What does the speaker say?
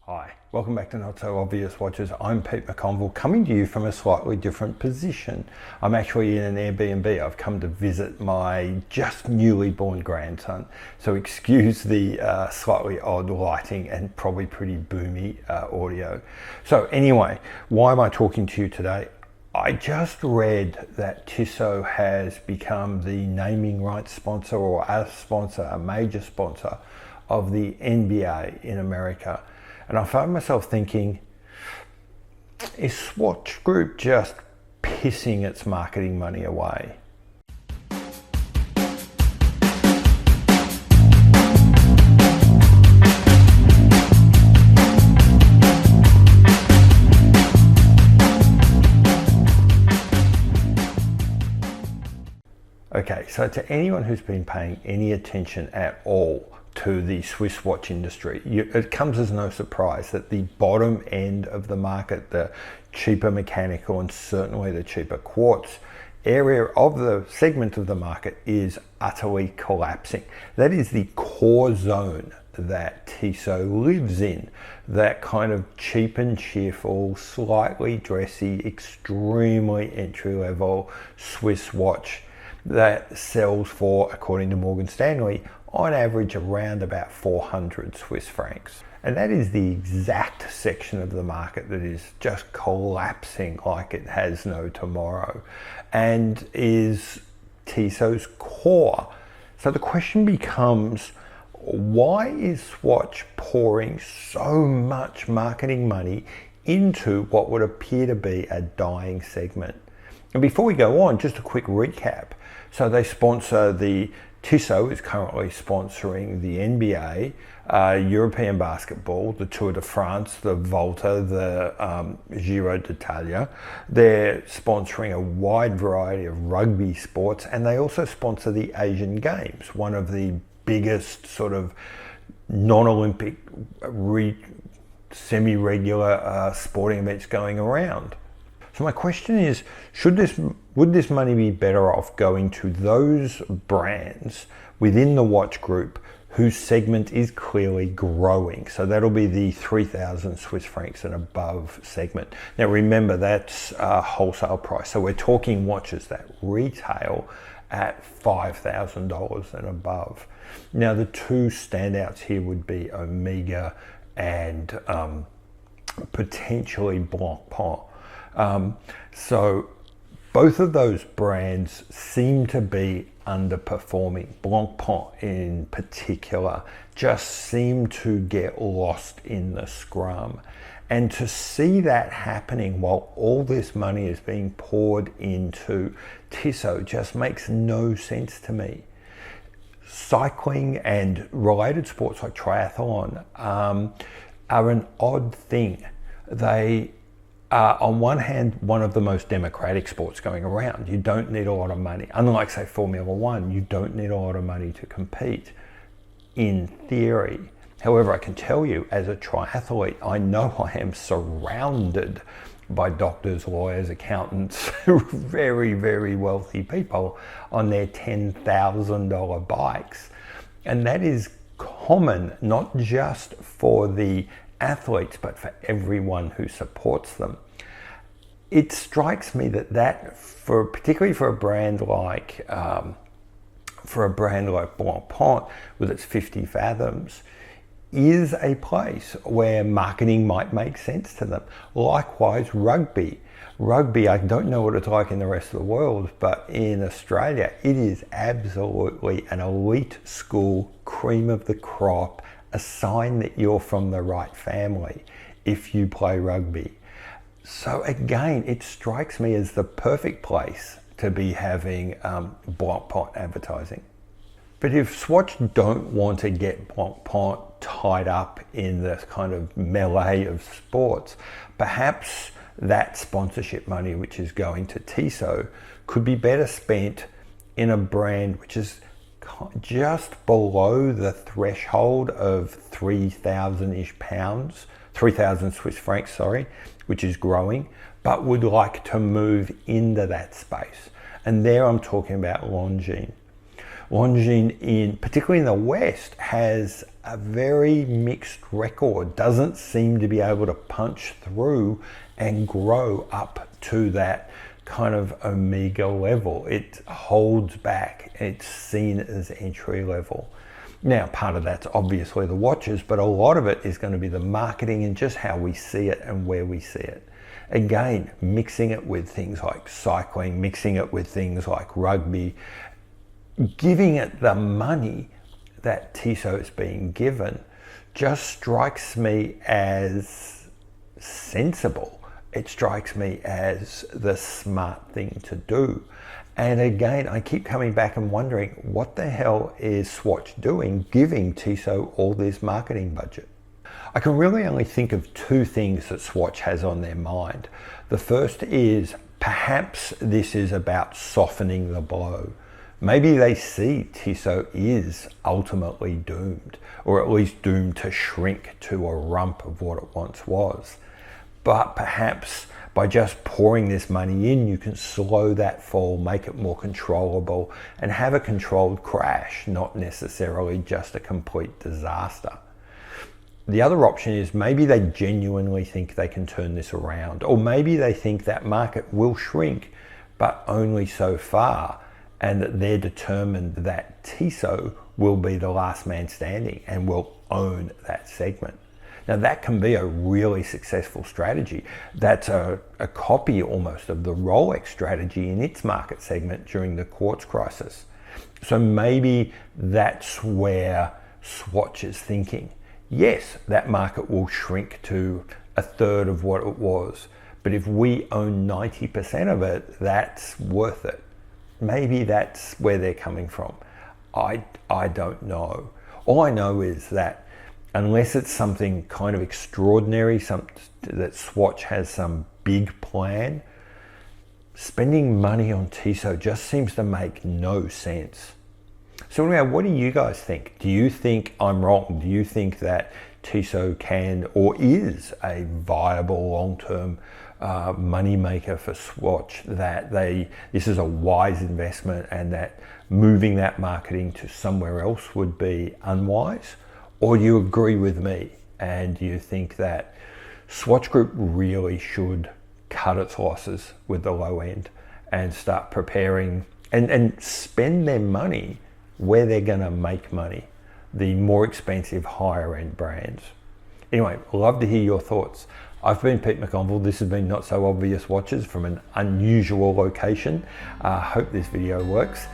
Hi, welcome back to Not So Obvious Watches. I'm Pete McConville, coming to you from a slightly different position. I'm actually in an Airbnb. I've come to visit my just newly born grandson, so excuse the slightly odd lighting and probably pretty boomy audio. So anyway, why am I talking to you today? I just read that Tissot has become the naming rights sponsor or a major sponsor of the NBA in America. And I found myself thinking, is SWATCH Group just pissing its marketing money away? Okay, so to anyone who's been paying any attention at all to the Swiss watch industry, it comes as no surprise that the bottom end of the market, the cheaper mechanical and certainly the cheaper quartz area of the segment of the market, is utterly collapsing. That is the core zone that Tissot lives in, that kind of cheap and cheerful, slightly dressy, extremely entry-level Swiss watch that sells for, according to Morgan Stanley, on average around about 400 Swiss francs. And that is the exact section of the market that is just collapsing like it has no tomorrow and is Tissot's core. So the question becomes, why is Swatch pouring so much marketing money into what would appear to be a dying segment? And before we go on, just a quick recap. So they sponsor Tissot is currently sponsoring the NBA, European basketball, the Tour de France, the Volta, the Giro d'Italia. They're sponsoring a wide variety of rugby sports, and they also sponsor the Asian Games, one of the biggest sort of non-Olympic semi-regular sporting events going around. So my question is, would this money be better off going to those brands within the watch group whose segment is clearly growing? So that'll be the 3,000 Swiss francs and above segment. Now remember, that's wholesale price. So we're talking watches that retail at $5,000 and above. Now the two standouts here would be Omega and potentially Blancpain. So both of those brands seem to be underperforming. Blancpain in particular just seem to get lost in the scrum. And to see that happening while all this money is being poured into Tissot just makes no sense to me. Cycling and related sports like triathlon are an odd thing. They are, on one hand, one of the most democratic sports going around. You don't need a lot of money. Unlike, say, Formula One, you don't need a lot of money to compete, in theory. However, I can tell you, as a triathlete, I know I am surrounded by doctors, lawyers, accountants, very, very wealthy people on their $10,000 bikes. And that is common, not just for the athletes, but for everyone who supports them. It strikes me that particularly for a brand like Blancpain with its 50 fathoms, is a place where marketing might make sense to them. Likewise, rugby. I don't know what it's like in the rest of the world, but in Australia, it is absolutely an elite school, cream of the crop, a sign that you're from the right family if you play rugby. So again, it strikes me as the perfect place to be having Blancpain advertising. But if Swatch don't want to get Blancpain tied up in this kind of melee of sports, perhaps that sponsorship money which is going to Tissot could be better spent in a brand which is just below the threshold of 3,000-ish pounds, 3,000 Swiss francs, sorry, which is growing, but would like to move into that space. And there I'm talking about Longines. Longines, particularly in the West, has a very mixed record, doesn't seem to be able to punch through and grow up to that kind of Omega level. It holds back. It's seen as entry level. Now, part of that's obviously the watches, but a lot of it is going to be the marketing and just how we see it and where we see it. Again, mixing it with things like cycling, mixing it with things like rugby, giving it the money that Tissot's being given just strikes me as sensible. It strikes me as the smart thing to do. And again, I keep coming back and wondering, what the hell is Swatch doing, giving Tissot all this marketing budget? I can really only think of two things that Swatch has on their mind. The first is perhaps this is about softening the blow. Maybe they see Tissot is ultimately doomed, or at least doomed to shrink to a rump of what it once was. But perhaps by just pouring this money in, you can slow that fall, make it more controllable, and have a controlled crash, not necessarily just a complete disaster. The other option is maybe they genuinely think they can turn this around, or maybe they think that market will shrink, but only so far, and that they're determined that Tissot will be the last man standing and will own that segment. Now that can be a really successful strategy. That's a copy almost of the Rolex strategy in its market segment during the quartz crisis. So maybe that's where Swatch is thinking. Yes, that market will shrink to a third of what it was, but if we own 90% of it, that's worth it. Maybe that's where they're coming from. I don't know. All I know is that unless it's something kind of extraordinary, that Swatch has some big plan, spending money on Tissot just seems to make no sense. So anyway, what do you guys think? Do you think I'm wrong? Do you think that Tissot can or is a viable long-term money maker for Swatch, that this is a wise investment and that moving that marketing to somewhere else would be unwise? Or do you agree with me and do you think that Swatch Group really should cut its losses with the low end and start preparing and spend their money where they're going to make money, the more expensive, higher end brands? Anyway, love to hear your thoughts. I've been Pete McConville. This has been Not So Obvious Watches from an unusual location. Hope this video works.